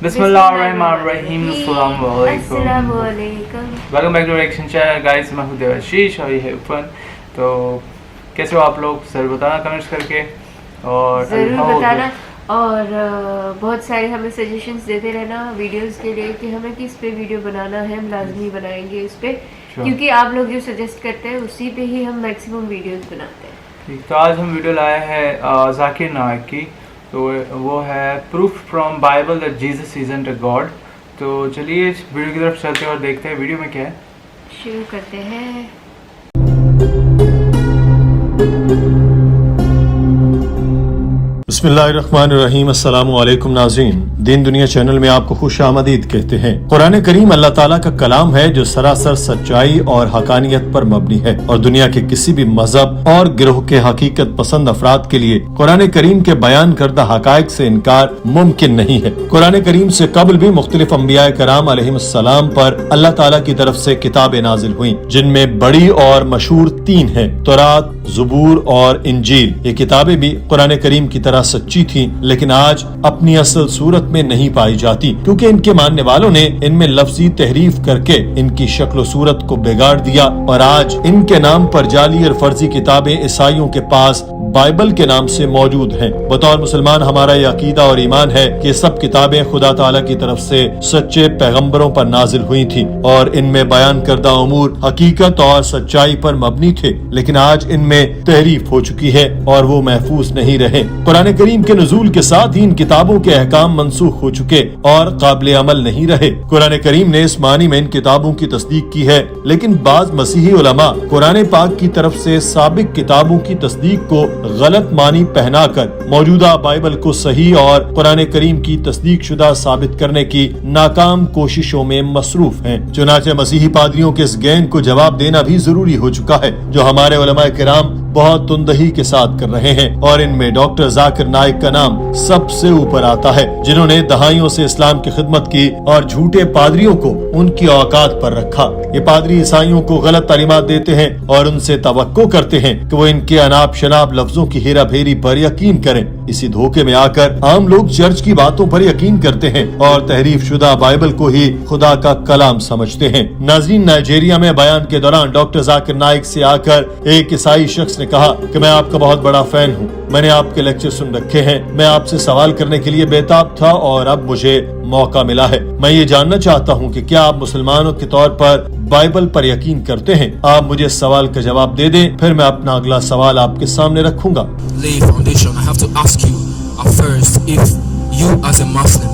بسم اللہ الرحمن الرحیم. السلام علیکم. السلام علیکم. Welcome back to reaction channel guys. میں ہوں دیواشیش اور یہ ہے عرفان. تو کیسے ہو آپ لوگ؟ ضرور بتانا کمنٹس کر کے اور ضرور بتانا اور بہت سارے ہمیں سجیشنز دیتے رہنا ویڈیوز کے لیے کہ ہمیں کس پہ ویڈیو بنانا ہے. ہم لازمی بنائیں گے اس پہ کیونکہ آپ لوگ جو سجیسٹ کرتے ہیں اسی پہ ہی ہم میکسیمم ویڈیوز بناتے ہیں. ٹھیک. تو آج ہم ویڈیو لائے ہیں ذاکر نائک کی. تو وہ ہے proof from Bible that Jesus isn't a god. تو چلیے ویڈیو کی طرف چلتے ہیں اور دیکھتے ہیں ویڈیو میں کیا ہے. شروع کرتے ہیں. بسم اللہ الرحمن الرحیم. السلام علیکم ناظرین. دین دنیا چینل میں آپ کو خوش آمدید کہتے ہیں. قرآن کریم اللہ تعالیٰ کا کلام ہے جو سراسر سچائی اور حقانیت پر مبنی ہے اور دنیا کے کسی بھی مذہب اور گروہ کے حقیقت پسند افراد کے لیے قرآن کریم کے بیان کردہ حقائق سے انکار ممکن نہیں ہے. قرآن کریم سے قبل بھی مختلف انبیاء کرام علیہ السلام پر اللہ تعالیٰ کی طرف سے کتابیں نازل ہوئیں جن میں بڑی اور مشہور 3 ہیں: تورات، زبور اور انجیل. یہ کتابیں بھی قرآن کریم کی طرح سچی تھی لیکن آج اپنی اصل صورت میں نہیں پائی جاتی کیونکہ ان کے ماننے والوں نے ان میں لفظی تحریف کر کے ان کی شکل و صورت کو بگاڑ دیا اور آج ان کے نام پر جعلی اور فرضی کتابیں عیسائیوں کے پاس بائبل کے نام سے موجود ہیں. بطور مسلمان ہمارا یہ عقیدہ اور ایمان ہے کہ سب کتابیں خدا تعالیٰ کی طرف سے سچے پیغمبروں پر نازل ہوئی تھی اور ان میں بیان کردہ امور حقیقت اور سچائی پر مبنی تھے لیکن آج ان میں تحریف ہو چکی ہے اور وہ محفوظ نہیں رہے. قرآن کریم کے نزول کے ساتھ ہی ان کتابوں کے احکام منسوخ ہو چکے اور قابل عمل نہیں رہے. قرآن کریم نے اس معنی میں ان کتابوں کی تصدیق کی ہے لیکن بعض مسیحی علماء قرآن پاک کی طرف سے سابق کتابوں کی تصدیق کو غلط معنی پہنا کر موجودہ بائبل کو صحیح اور قرآن کریم کی تصدیق شدہ ثابت کرنے کی ناکام کوششوں میں مصروف ہیں. چنانچہ مسیحی پادریوں کے اس گین کو جواب دینا بھی ضروری ہو چکا ہے جو ہمارے علماء کرام بہت تندہی کے ساتھ کر رہے ہیں اور ان میں ڈاکٹر ذاکر نائک کا نام سب سے اوپر آتا ہے جنہوں نے دہائیوں سے اسلام کی خدمت کی اور جھوٹے پادریوں کو ان کی اوقات پر رکھا. یہ پادری عیسائیوں کو غلط تعلیمات دیتے ہیں اور ان سے توقع کرتے ہیں کہ وہ ان کے اناب شناب لفظوں کی ہیرا پھیری پر یقین کریں. اسی دھوکے میں آ کر عام لوگ چرچ کی باتوں پر یقین کرتے ہیں اور تحریف شدہ بائبل کو ہی خدا کا کلام سمجھتے ہیں. ناظرین، نائجیریا میں بیان کے دوران ڈاکٹر ذاکر نائک سے آ کر ایک عیسائی شخص نے کہا کہ میں آپ کا بہت بڑا فین ہوں. میں نے آپ کے لیکچر سن رکھے ہیں. میں آپ سے سوال کرنے کے لیے بےتاب تھا اور اب مجھے موقع ملا ہے. میں یہ جاننا چاہتا ہوں کہ کیا آپ مسلمانوں کے طور پر بائبل پر یقین کرتے ہیں؟ آپ مجھے اس سوال کا جواب دے دیں پھر میں اپنا اگلا سوال آپ کے سامنے رکھوں گا. Foundation, I have to ask you first, if you as a Muslim,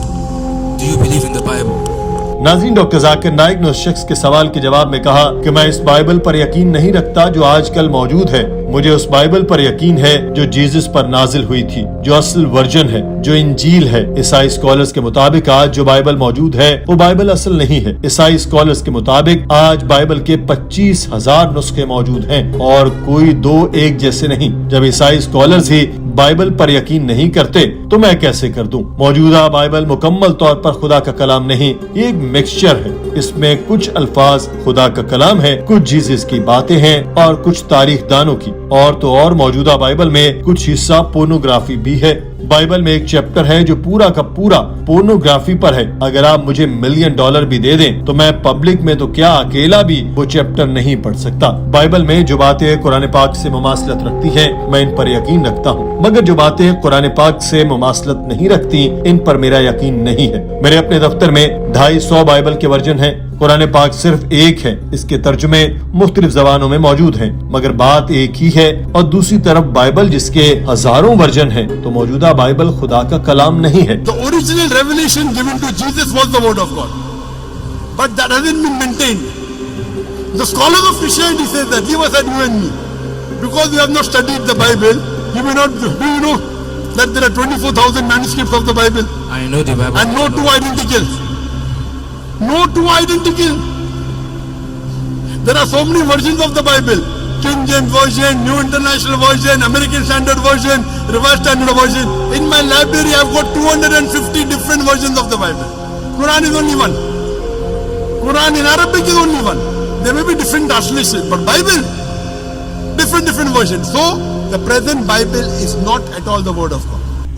do you believe in the Bible? ناظرین، ڈاکٹر ذاکر نائک نے اس شخص کے سوال کے جواب میں کہا کہ میں اس بائبل پر یقین نہیں رکھتا جو آج کل موجود ہے. مجھے اس بائبل پر یقین ہے جو جیزس پر نازل ہوئی تھی، جو اصل ورژن ہے، جو انجیل ہے. عیسائی اسکالرز کے مطابق آج جو بائبل موجود ہے وہ بائبل اصل نہیں ہے. عیسائی اسکالرز کے مطابق آج بائبل کے 25,000 نسخے موجود ہیں اور کوئی 2 ایک جیسے نہیں. جب عیسائی اسکالرز ہی بائبل پر یقین نہیں کرتے تو میں کیسے کر دوں؟ موجودہ بائبل مکمل طور پر خدا کا کلام نہیں، یہ ایک مکسچر ہے. اس میں کچھ الفاظ خدا کا کلام ہے، کچھ جیزس کی باتیں ہیں اور کچھ تاریخ دانوں کی. اور تو اور موجودہ بائبل میں کچھ حصہ پورنوگرافی بھی ہے. بائبل میں ایک چیپٹر ہے جو پورا کا پورا پورنوگرافی پر ہے. اگر آپ مجھے $1 ملین بھی دے دیں تو میں پبلک میں تو کیا اکیلا بھی وہ چیپٹر نہیں پڑھ سکتا. بائبل میں جو باتیں قرآن پاک سے مماثلت رکھتی ہیں میں ان پر یقین رکھتا ہوں، مگر جو باتیں قرآن پاک سے مماثلت نہیں رکھتی ان پر میرا یقین نہیں ہے. میرے اپنے دفتر میں 250 بائبل کے ورژن ہیں. قرآن پاک صرف ایک ہے. اس کے ترجمے مختلف زبانوں میں موجود ہیں مگر بات ایک ہی ہے. اور دوسری طرف بائبل جس کے ہزاروں ورژن ہیں تو موجودہ بائبل خدا کا کلام نہیں ہے. The original revelation given to Jesus was the word of God, but that hasn't been maintained. The scholars of Christianity say that, leave aside you and me, because we have not studied the Bible. You may not, do you know that there are 24,000 manuscripts of the Bible? I know the Bible. And no two identical. No two identical. There are so many versions of the Bible. King James Version, New International Version, American Standard Version, Revised Standard Version. In my library I have got 250 different versions of the Bible. Quran is only one. Quran in Arabic is only one. There may be different translations, but Bible, different versions. So the present Bible is not at all the word of God.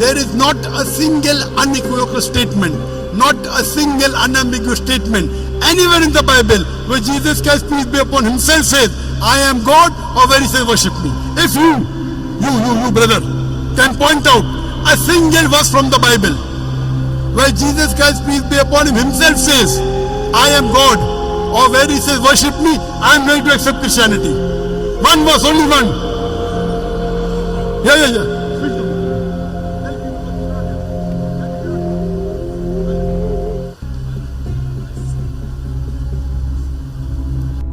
There is not a single unequivocal statement, not a single unambiguous statement anywhere in the Bible where Jesus Christ, peace be upon him, says, I am God, or where he says, worship me. If you brother, can point out a single verse from the Bible where Jesus Christ, peace be upon him, himself says, I am God, or where he says, worship me, I am going to accept Christianity. One verse, only one. Yeah.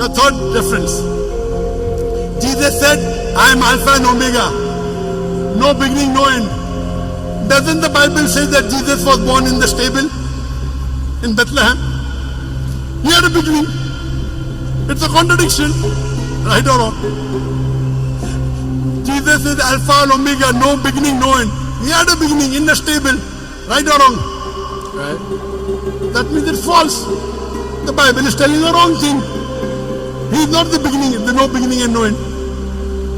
The third difference, Jesus said, I am Alpha and Omega, no beginning, no end. Doesn't the Bible say that Jesus was born in the stable in Bethlehem? He had a beginning. It's a contradiction, right or wrong? Jesus is Alpha and Omega, no beginning, no end. He had a beginning in the stable, right or wrong? Right. That means it's false. The Bible is telling the wrong thing. He is not the beginning, there's no beginning and no end.